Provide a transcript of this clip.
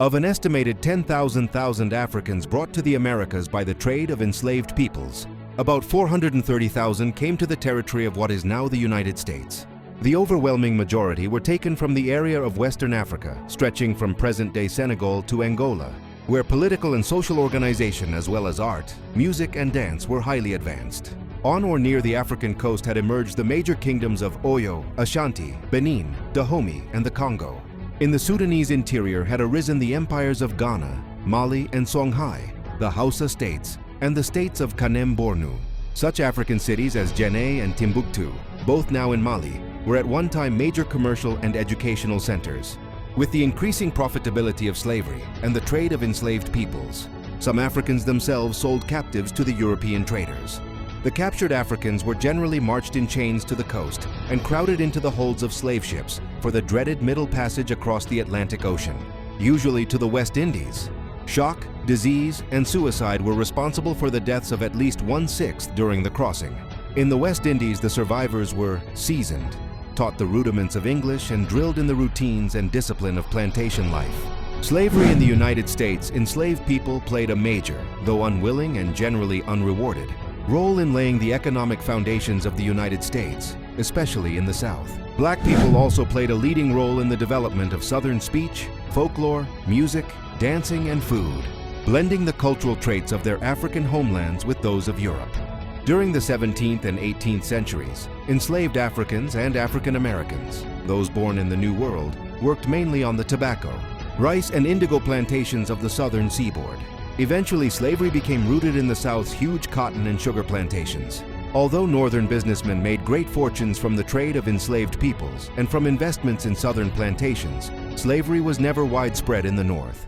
Of an estimated 10,000 Africans brought to the Americas by the trade of enslaved peoples, about 430,000 came to the territory of what is now the United States. The overwhelming majority were taken from the area of Western Africa, stretching from present-day Senegal to Angola, where political and social organization as well as art, music and dance were highly advanced. On or near the African coast had emerged the major kingdoms of Oyo, Ashanti, Benin, Dahomey, and the Congo. In the Sudanese interior had arisen the empires of Ghana, Mali, and Songhai, the Hausa states, and the states of Kanem-Bornu. Such African cities as Djenné and Timbuktu, both now in Mali, were at one time major commercial and educational centers. With the increasing profitability of slavery and the trade of enslaved peoples, some Africans themselves sold captives to the European traders. The captured Africans were generally marched in chains to the coast and crowded into the holds of slave ships for the dreaded middle passage across the Atlantic Ocean, usually to the West Indies. Shock, disease, and suicide were responsible for the deaths of at least 1/6 during the crossing. In the West Indies, the survivors were seasoned, taught the rudiments of English, and drilled in the routines and discipline of plantation life. Slavery in the United States, enslaved people played a major, though unwilling and generally unrewarded, role in laying the economic foundations of the United States, especially in the South. Black people also played a leading role in the development of Southern speech, folklore, music, dancing, and food, blending the cultural traits of their African homelands with those of Europe. During the 17th and 18th centuries, enslaved Africans and African Americans, those born in the New World, worked mainly on the tobacco, rice, and indigo plantations of the southern seaboard. Eventually, slavery became rooted in the South's huge cotton and sugar plantations. Although northern businessmen made great fortunes from the trade of enslaved peoples and from investments in southern plantations, slavery was never widespread in the North.